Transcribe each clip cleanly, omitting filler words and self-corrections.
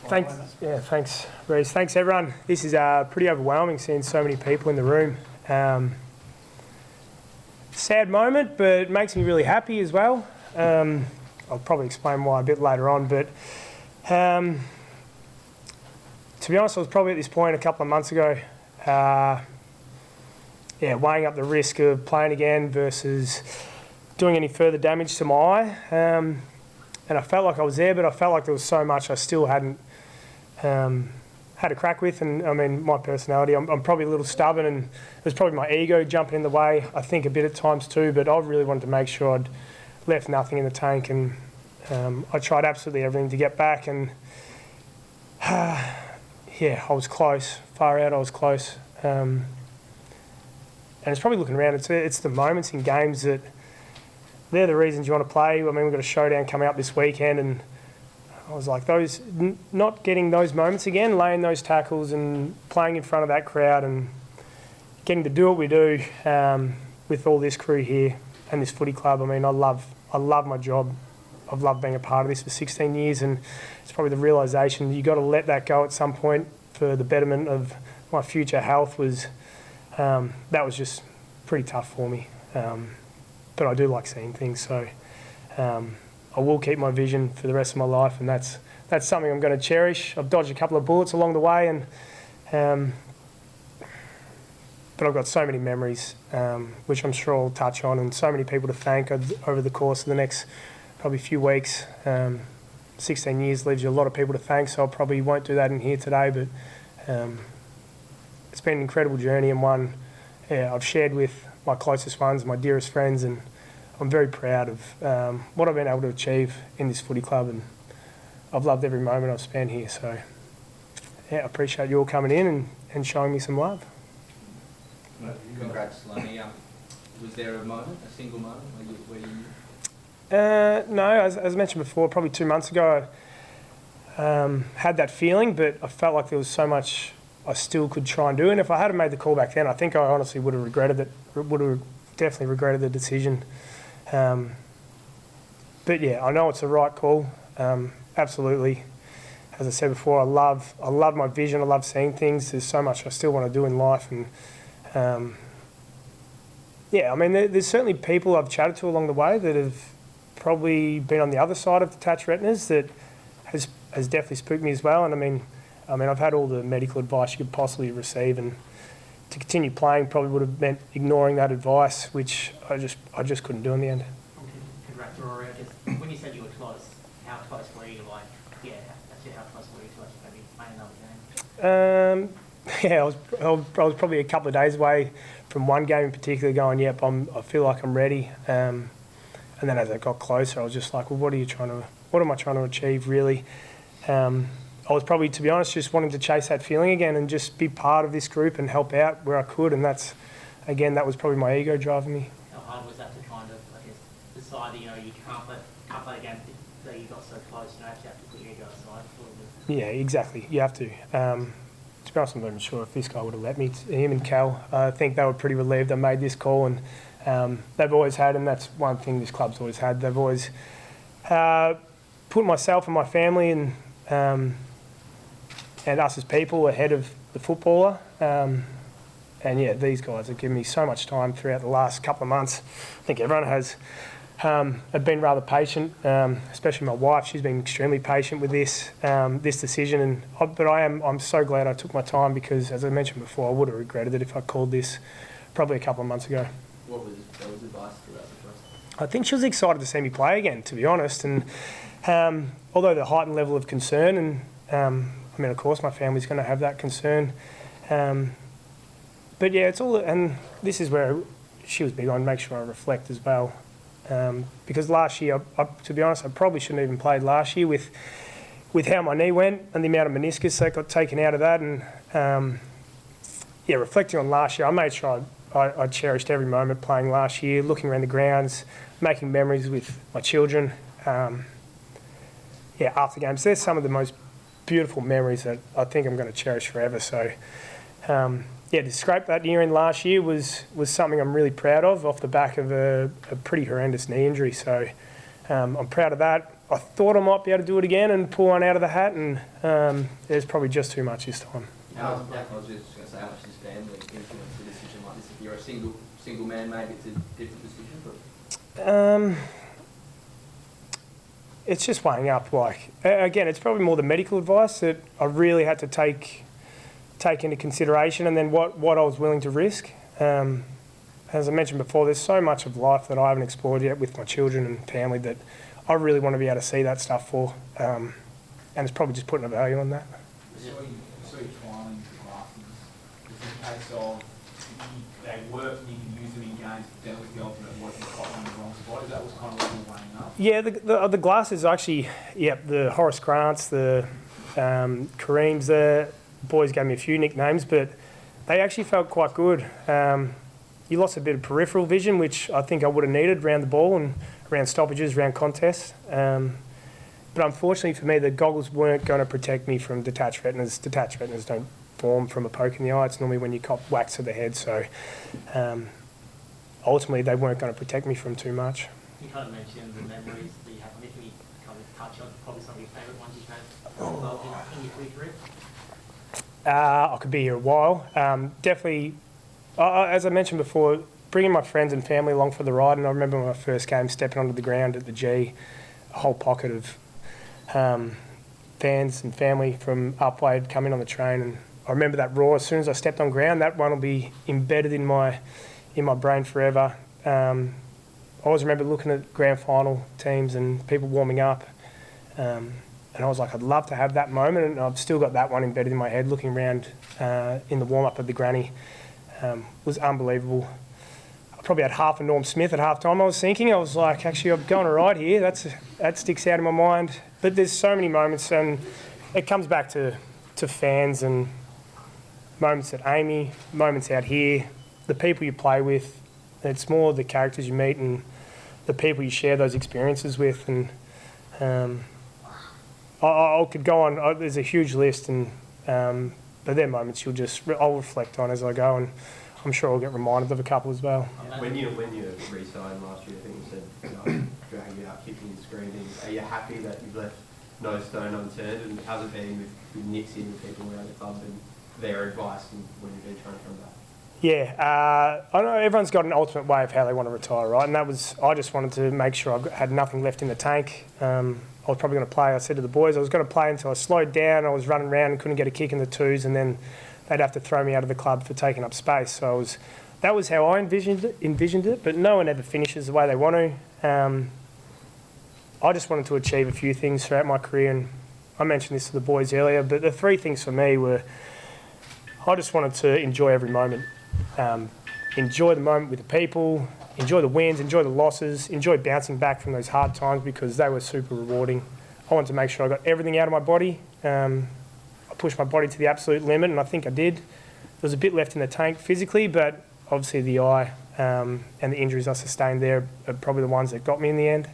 Thanks, Reece. Thanks, everyone. This is pretty overwhelming seeing so many people in the room. Sad moment, but it makes me really happy as well. I'll probably explain why a bit later on, but to be honest, I was probably at this point a couple of months ago, weighing up the risk of playing again versus doing any further damage to my eye. And I felt like I was there, but I felt like there was so much I still hadn't had a crack with. And I mean, my personality, I'm probably a little stubborn, and it was probably my ego jumping in the way, I think a bit at times too, but I really wanted to make sure I'd left nothing in the tank, and I tried absolutely everything to get back, and I was close, far out I was close. And it's probably looking around, it's the moments in games that they're the reasons you want to play. I mean, we've got a showdown coming up this weekend, and I was like, not getting those moments again, laying those tackles and playing in front of that crowd and getting to do what we do with all this crew here and this footy club. I mean, I love my job. I've loved being a part of this for 16 years, and it's probably the realisation you got to let that go at some point for the betterment of my future health. That was just pretty tough for me. But I do like seeing things, so I will keep my vision for the rest of my life, and that's something I'm going to cherish. I've dodged a couple of bullets along the way, and but I've got so many memories, which I'm sure I'll touch on, and so many people to thank over the course of the next probably few weeks. 16 years leaves you a lot of people to thank, so I probably won't do that in here today, but it's been an incredible journey, and one I've shared with my closest ones, my dearest friends, and I'm very proud of what I've been able to achieve in this footy club, and I've loved every moment I've spent here. So, I appreciate you all coming in and showing me some love. Congrats, Sloane. Was there a single moment where you No, as mentioned before, probably 2 months ago, I had that feeling, but I felt like there was so much I still could try and do. And if I hadn't made the call back then, I think I honestly would have definitely regretted the decision. But yeah, I know it's the right call. Absolutely. As I said before, I love my vision. I love seeing things. There's so much I still want to do in life, and I mean, there's certainly people I've chatted to along the way that have probably been on the other side of detached retinas that has definitely spooked me as well. And I mean, I've had all the medical advice you could possibly receive, and to continue playing probably would have meant ignoring that advice, which I just couldn't do in the end. Congrats, Rory. When you said you were close, how close were you? How close were you to maybe playing another game? I was probably a couple of days away from one game in particular going, yep, I feel like I'm ready. And then as it got closer, I was just like, well, what am I trying to achieve really? I was probably, to be honest, just wanting to chase that feeling again and just be part of this group and help out where I could. And that was probably my ego driving me. How hard was that to kind of, decide that, you can't play a game that you got so close, you actually have to put your ego aside a little bit? Yeah, exactly. You have to. To be honest, I'm not even sure if this guy would have let me. Him and Cal, I think they were pretty relieved I made this call, and they've always had, and that's one thing this club's always had, they've always put myself and my family and us as people ahead of the footballer. These guys have given me so much time throughout the last couple of months. I think everyone has. Have been rather patient, especially my wife. She's been extremely patient with this decision, but I'm so glad I took my time, because, as I mentioned before, I would have regretted it if I called this probably a couple of months ago. What was advice throughout the process? I think she was excited to see me play again, to be honest, and although the heightened level of concern, and of course my family's going to have that concern, but yeah, it's all, and this is where she was big on make sure I reflect as well. Because last year, to be honest, I probably shouldn't have even played last year with how my knee went and the amount of meniscus that got taken out of that. And reflecting on last year, I made sure I cherished every moment playing last year, looking around the grounds, making memories with my children. After games, there's some of the most beautiful memories that I think I'm going to cherish forever. So, to scrape that year in last year was something I'm really proud of, off the back of a pretty horrendous knee injury. So I'm proud of that. I thought I might be able to do it again and pull one out of the hat, and there's probably just too much this time. I was just going to say, how much does family influence a decision like this? If you're a single man, maybe it's a different decision, but... It's just weighing up, like, again, it's probably more the medical advice that I really had to take into consideration, and then what I was willing to risk. As I mentioned before, there's so much of life that I haven't explored yet with my children and family that I really want to be able to see that stuff for, and it's probably just putting a value on that. I saw you trialling the glasses. It's a case of they work and you can use them in games, but then it was the ultimate working spot on the wrong spot. That was kind of what you were weighing up. Yeah, the glasses actually, the Horace Grants, the Kareems, the boys gave me a few nicknames, but they actually felt quite good. You lost a bit of peripheral vision, which I think I would have needed around the ball and around stoppages, around contests. But unfortunately for me, the goggles weren't going to protect me from detached retinas. Detached retinas don't form from a poke in the eye. It's normally when you cop wax to the head. So ultimately, they weren't going to protect me from too much. You kind of mentioned the memories that you have. I mean, can you kind of touch on probably some of your favourite ones you've had involved in your footy career? I could be here a while. Definitely, as I mentioned before, bringing my friends and family along for the ride. And I remember my first game stepping onto the ground at the G, a whole pocket of fans and family from Upwade had come in on the train, and I remember that roar. As soon as I stepped on ground, that one will be embedded in my brain forever. I always remember looking at grand final teams and people warming up, and I was like, I'd love to have that moment, and I've still got that one embedded in my head. Looking around in the warm-up of the granny was unbelievable. I probably had half a Norm Smith at half time. I was thinking, I was like, actually, I'm going all right here. That sticks out in my mind. But there's so many moments, and it comes back to fans and moments at Amy, moments out here, the people you play with. It's more the characters you meet and the people you share those experiences with. And I could go on. There's a huge list, and but they're moments I'll reflect on as I go, and I'm sure I'll get reminded of a couple as well. When you re-signed last year, I think you said dragging out, kicking and screaming. Are you happy that you've left no stone unturned? And how's it been with Nixie and the people around the club and their advice and when you've been trying to come back? Yeah, I know everyone's got an ultimate way of how they want to retire, right? And I just wanted to make sure I had nothing left in the tank. I was probably going to play. I said to the boys I was going to play until I slowed down. I was running around and couldn't get a kick in the twos, and then they'd have to throw me out of the club for taking up space. So that was how I envisioned it, but no one ever finishes the way they want to. I just wanted to achieve a few things throughout my career, and I mentioned this to the boys earlier, but the three things for me were I just wanted to enjoy every moment. Enjoy the moment with the people, enjoy the wins, enjoy the losses, enjoy bouncing back from those hard times because they were super rewarding. I wanted to make sure I got everything out of my body. I pushed my body to the absolute limit, and I think I did. There was a bit left in the tank physically, but obviously the eye and the injuries I sustained there are probably the ones that got me in the end.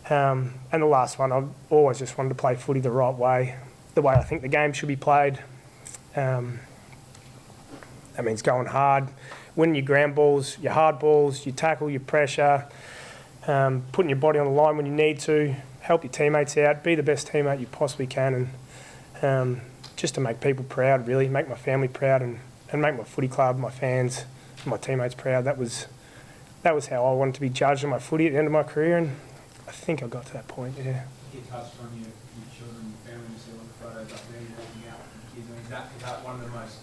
And the last one, I've always just wanted to play footy the right way, the way I think the game should be played. That means going hard, winning your ground balls, your hard balls, your tackle, your pressure, putting your body on the line when you need to, help your teammates out, be the best teammate you possibly can, and just to make people proud, really, make my family proud and make my footy club, my fans, my teammates proud. That was how I wanted to be judged on my footy at the end of my career, and I think I got to that point, yeah. You touched on your children, your family, you see all the photos up there, you're walking out with the kids. I mean, is that one of the most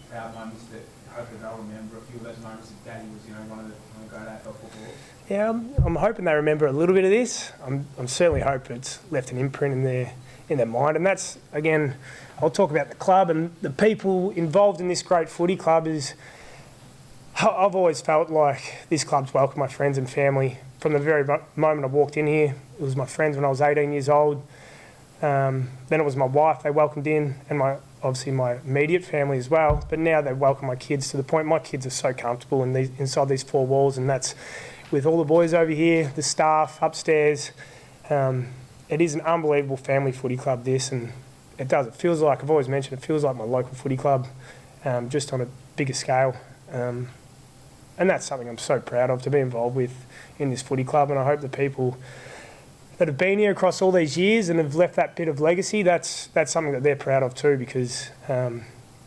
proud moments that hopefully they'll remember? A few of those moments that Daddy was, one of the great AFL footballers. Yeah, I'm hoping they remember a little bit of this. I'm certainly hoping it's left an imprint in their mind, and that's, again, I'll talk about the club and the people involved in this great footy club. I've always felt like this club's welcomed my friends and family from the very moment I walked in here. It was my friends when I was 18 years old. Then it was my wife they welcomed in, and obviously my immediate family as well. But now they welcome my kids to the point my kids are so comfortable inside these four walls, and that's with all the boys over here, the staff upstairs. It is an unbelievable family footy club, this, and it does. It feels like, I've always mentioned, it feels like my local footy club, just on a bigger scale. And that's something I'm so proud of, to be involved with in this footy club, and I hope the people that have been here across all these years and have left that bit of legacy, that's something that they're proud of too, because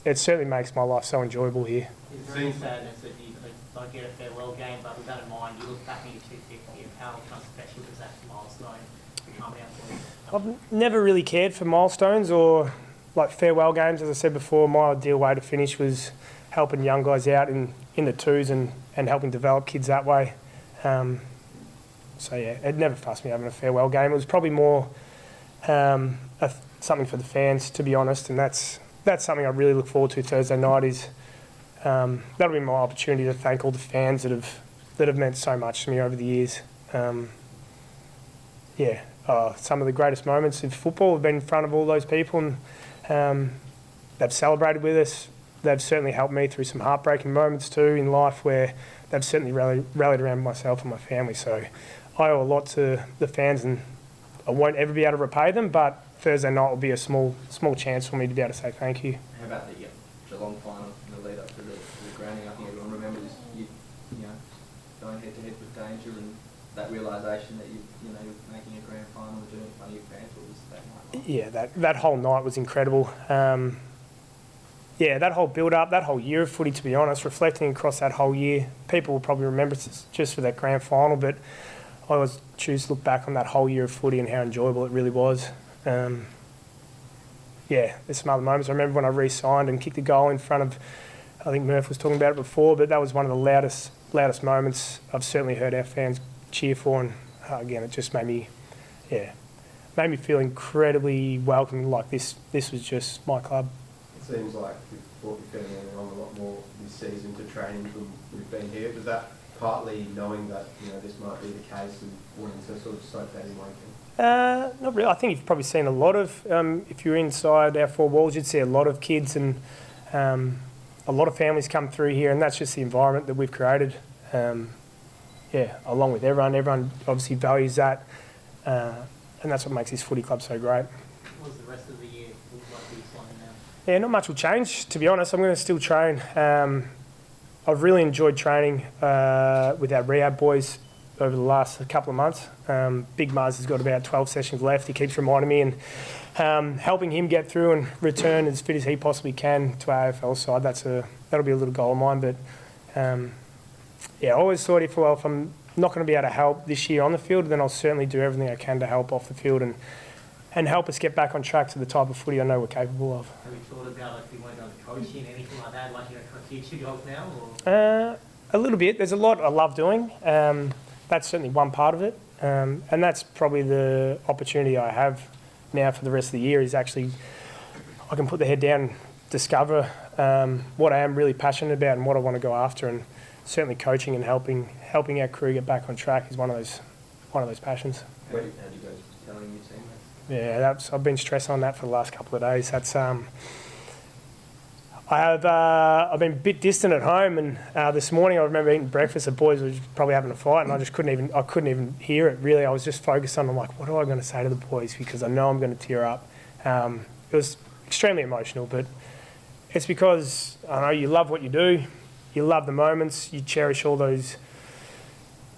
it certainly makes my life so enjoyable here. Is there any sadness that you don't get a farewell game, but with that in mind, you look back at your 250 and how kind of special does that milestone come out for you? I've never really cared for milestones or like farewell games. As I said before, my ideal way to finish was helping young guys out in the twos and helping develop kids that way. So yeah, it never fussed me having a farewell game. It was probably more something for the fans, to be honest, and that's something I really look forward to Thursday night. Is that'll be my opportunity to thank all the fans that have meant so much to me over the years. Some of the greatest moments of football have been in front of all those people, and they've celebrated with us. They've certainly helped me through some heartbreaking moments too in life, where they've certainly rallied around myself and my family. So I owe a lot to the fans, and I won't ever be able to repay them, but Thursday night will be a small chance for me to be able to say thank you. How about the Geelong final, the lead up to the grounding? I think everyone remembers you going head to head with danger, and that realisation that you're making a grand final and doing it in front of your fans. What was that night like? Yeah, that whole night was incredible. That whole build-up, that whole year of footy, to be honest, reflecting across that whole year, people will probably remember it just for that grand final, but I always choose to look back on that whole year of footy and how enjoyable it really was. There's some other moments. I remember when I re-signed and kicked a goal in front of, I think Murph was talking about it before, but that was one of the loudest moments I've certainly heard our fans cheer for, and again, it just made me feel incredibly welcome, like this was just my club. It seems like you've brought your family along a lot more this season to training than we've been here. Was that partly knowing that this might be the case and wanting to sort of soak that in one thing? Not really. I think you've probably seen a lot of, if you're inside our four walls, you'd see a lot of kids and a lot of families come through here, and that's just the environment that we've created. Along with everyone. Everyone obviously values that, and that's what makes this footy club so great. What was the rest of the year look like for you signing now? Yeah, not much will change, to be honest. I'm going to still train. I've really enjoyed training with our rehab boys over the last couple of months. Big Mars has got about 12 sessions left. He keeps reminding me, and helping him get through and return as fit as he possibly can to our AFL side. That'll be a little goal of mine. But I always thought if I'm not going to be able to help this year on the field, then I'll certainly do everything I can to help off the field and help us get back on track to the type of footy I know we're capable of. Have you thought about if you want to go into coaching, anything like that, like for future goals now? Or? A little bit. There's a lot I love doing. That's certainly one part of it. And that's probably the opportunity I have now for the rest of the year, is actually I can put the head down and discover what I am really passionate about and what I want to go after. And certainly coaching and helping our crew get back on track is one of those passions. How do you guys telling your teammates? Yeah, I've been stressing on that for the last couple of days. That's I've been a bit distant at home, and this morning I remember eating breakfast. The boys were probably having a fight, and I just couldn't even hear it. Really, I was just focused on, what am I going to say to the boys, because I know I'm going to tear up. It was extremely emotional, but it's because I know you love what you do, you love the moments, you cherish all those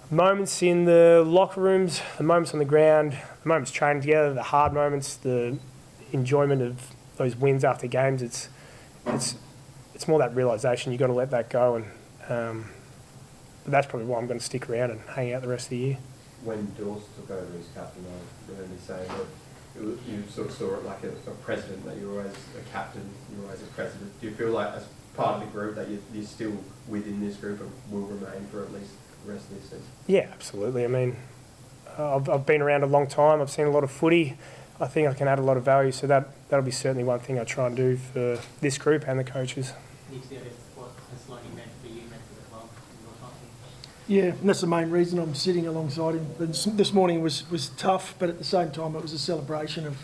moments in the locker rooms, the moments on the ground, the moments training together, the hard moments, the enjoyment of those wins after games. It's more that realisation you've got to let that go, and but that's probably why I'm going to stick around and hang out the rest of the year. When Dawes took over as captain, I remember you saying that you sort of saw it like a president, that you're always a captain, you're always a president. Do you feel like as part of the group that you're still within this group and will remain for at least the rest of this season? Yeah, absolutely. I mean, I've been around a long time. I've seen a lot of footy. I think I can add a lot of value, so that'll be certainly one thing I try and do for this group and the coaches. Nick, what has Sloane meant for you, meant for the club in your time? Yeah, and that's the main reason I'm sitting alongside him. This morning was tough, but at the same time it was a celebration of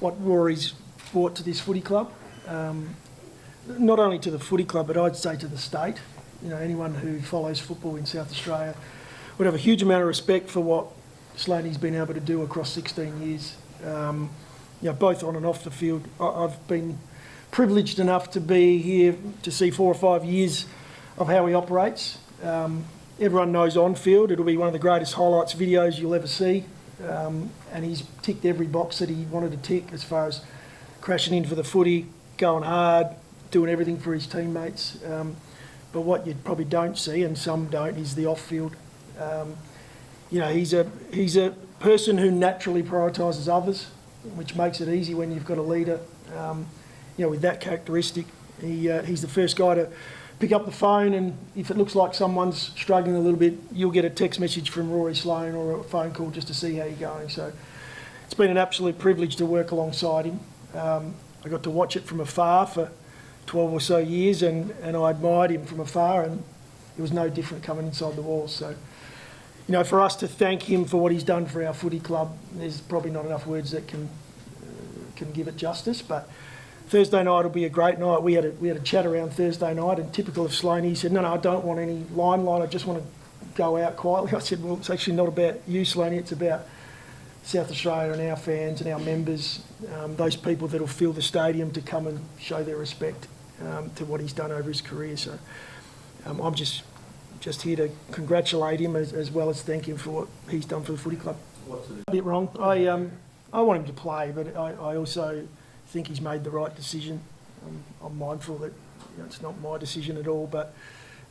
what Rory's brought to this footy club. Not only to the footy club, but I'd say to the state. Anyone who follows football in South Australia would have a huge amount of respect for what Sloane's been able to do across 16 years. Both on and off the field. I've been privileged enough to be here to see 4 or 5 years of how he operates. Everyone knows on field it'll be one of the greatest highlights videos you'll ever see. and he's ticked every box that he wanted to tick as far as crashing in for the footy, going hard, doing everything for his teammates. But what you probably don't see, and some don't, is the off-field. He's a person who naturally prioritises others, which makes it easy when you've got a leader. With that characteristic, he's the first guy to pick up the phone, and if it looks like someone's struggling a little bit, you'll get a text message from Rory Sloane or a phone call just to see how you're going. So it's been an absolute privilege to work alongside him. I got to watch it from afar for 12 or so years, and I admired him from afar, and it was no different coming inside the walls. So, for us to thank him for what he's done for our footy club, there's probably not enough words that can give it justice. But Thursday night will be a great night. We had a chat around Thursday night, and typical of Sloane, he said, no, I don't want any limelight, I just want to go out quietly. I said, well, it's actually not about you, Sloane, it's about South Australia and our fans and our members, those people that will fill the stadium to come and show their respect to what he's done over his career. So I'm just here to congratulate him as well as thank him for what he's done for the footy club. A bit wrong. I want him to play, but I also think he's made the right decision. I'm mindful that it's not my decision at all, but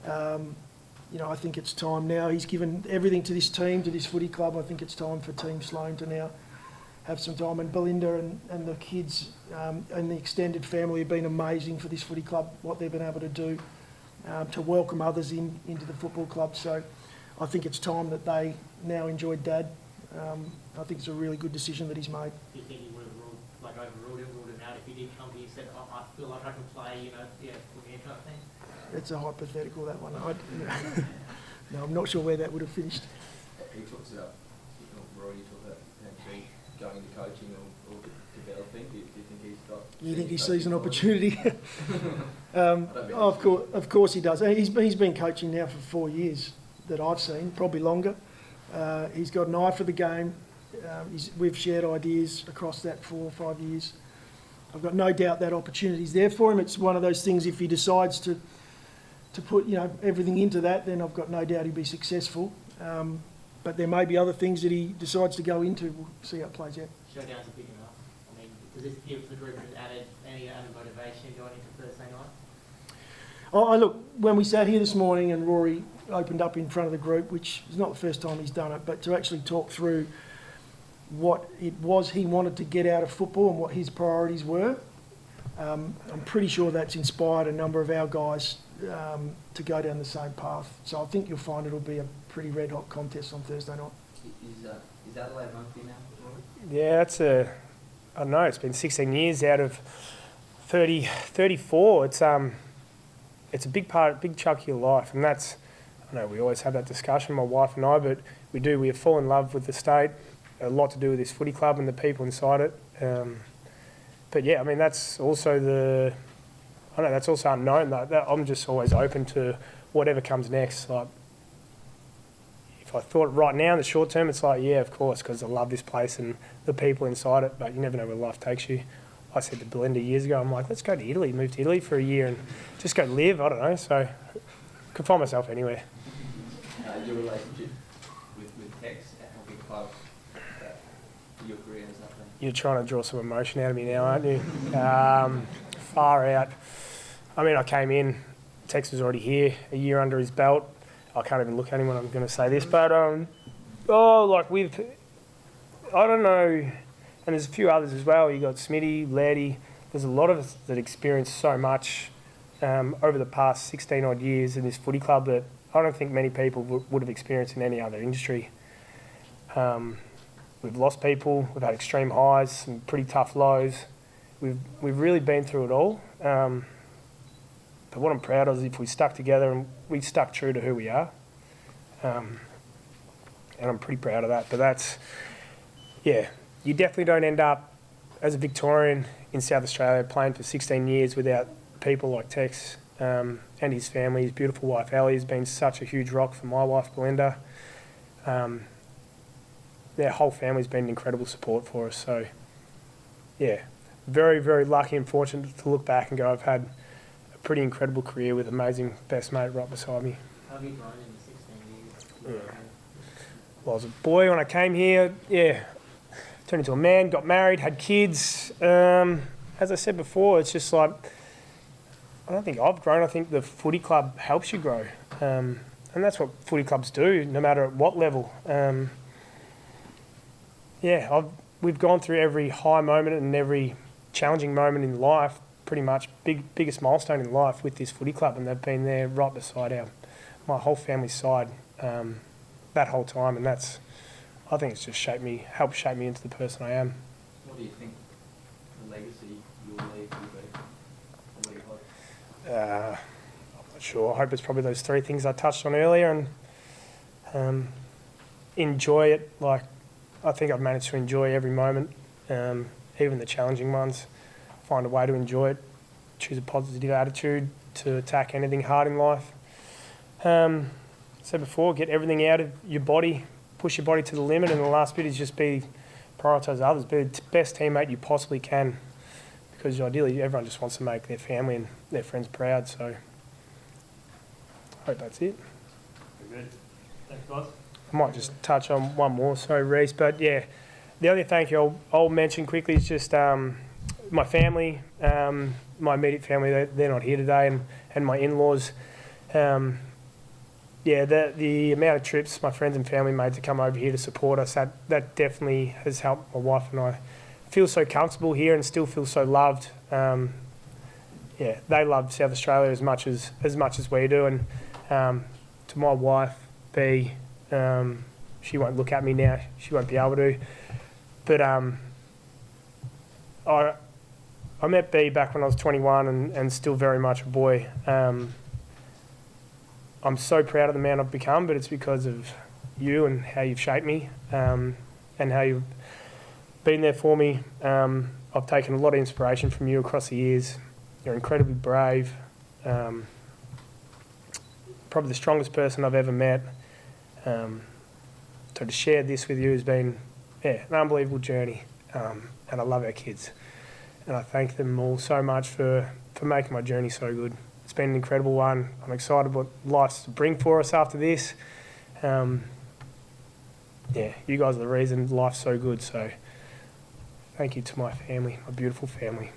I think it's time now. He's given everything to this team, to this footy club. I think it's time for Team Sloane to now have some time. And Belinda and the kids and the extended family have been amazing for this footy club, what they've been able to do to welcome others into the football club. So I think it's time that they now enjoy Dad. I think it's a really good decision that he's made. Do you think he would have overruled it, ruled it out if he did come to you and said, I feel like I can play, for me kind of thing? It's a hypothetical, that one. No, I'm not sure where that would have finished. He talks about, Rory, you talk about potentially going into coaching or developing. Do you think he's got... Do you think he sees an opportunity? Of course he does. He's been coaching now for 4 years that I've seen, probably longer. He's got an eye for the game. We've shared ideas across that 4 or 5 years. I've got no doubt that opportunity's there for him. It's one of those things, if he decides to put everything into that, then I've got no doubt he'll be successful. But there may be other things that he decides to go into. We'll see how it plays out. Showdowns are big enough. I mean, does this give the group any added motivation going into Thursday night? Look, when we sat here this morning and Rory opened up in front of the group, which is not the first time he's done it, but to actually talk through what it was he wanted to get out of football and what his priorities were, I'm pretty sure that's inspired a number of our guys to go down the same path. So I think you'll find it'll be a pretty red-hot contest on Thursday night. Is Adelaide home for you now, Rory? Yeah, I don't know, it's been 16 years out of 34. It's a big chunk of your life, and that's, I know we always have that discussion, my wife and I, but we have fallen in love with the state, a lot to do with this footy club and the people inside it. But yeah, I mean, that's also that's also unknown. That I'm just always open to whatever comes next. Like, if I thought right now in the short term, it's like, yeah, of course, because I love this place and the people inside it, but you never know where life takes you. I said to Belinda years ago, I'm like, let's go to Italy, move to Italy for a year and just go live, I don't know. So I could find myself anywhere. Your relationship with Tex at Hockey Club, your career and stuff. You're trying to draw some emotion out of me now, aren't you? Far out. I mean, I came in, Tex was already here, a year under his belt. I can't even look at him when I'm going to say this, but I don't know, and there's a few others as well. You got Smitty, Laddie. There's a lot of us that experienced so much over the past 16 odd years in this footy club that I don't think many people would have experienced in any other industry. We've lost people, we've had extreme highs, some pretty tough lows. We've really been through it all. But what I'm proud of is if we stuck together and we stuck true to who we are. And I'm pretty proud of that. But that's, yeah, you definitely don't end up as a Victorian in South Australia playing for 16 years without people like Tex and his family. His beautiful wife, Ellie, has been such a huge rock for my wife, Belinda. Their whole family's been incredible support for us. So, yeah, very, very lucky and fortunate to look back and go, I've had a pretty incredible career with amazing best mate right beside me. How have you grown in the 16 years? Well, I was a boy when I came here. Yeah, turned into a man, got married, had kids. As I said before, it's just like, I don't think I've grown. I think the footy club helps you grow. And that's what footy clubs do, no matter at what level. We've gone through every high moment and every challenging moment in life, pretty much biggest milestone in life with this footy club, and they've been there right beside my whole family's side that whole time, and I think it's just helped shape me into the person I am. What do you think the legacy you'll leave will be? What do you hope? I'm not sure. I hope it's probably those three things I touched on earlier, and enjoy it. Like, I think I've managed to enjoy every moment, even the challenging ones. Find a way to enjoy it. Choose a positive attitude to attack anything hard in life. Said before, get everything out of your body, push your body to the limit, and the last bit is just prioritise others, be the best teammate you possibly can, because ideally everyone just wants to make their family and their friends proud. So I hope that's it. Very good. Thanks, guys. I might just touch on one more, sorry, Reece, but yeah, the only thank you I'll mention quickly is just my family, my immediate family. They're not here today, and my in-laws. The amount of trips my friends and family made to come over here to support us, that definitely has helped my wife and I feel so comfortable here and still feel so loved. They love South Australia as much as we do, and to my wife, B, she won't look at me now, she won't be able to, but I met B back when I was 21 and still very much a boy. I'm so proud of the man I've become, but it's because of you and how you've shaped me, and how you've been there for me. I've taken a lot of inspiration from you across the years. You're incredibly brave, probably the strongest person I've ever met. So to share this with you has been an unbelievable journey, and I love our kids. And I thank them all so much for making my journey so good. It's been an incredible one. I'm excited what life's to bring for us after this. You guys are the reason life's so good. So thank you to my family, my beautiful family.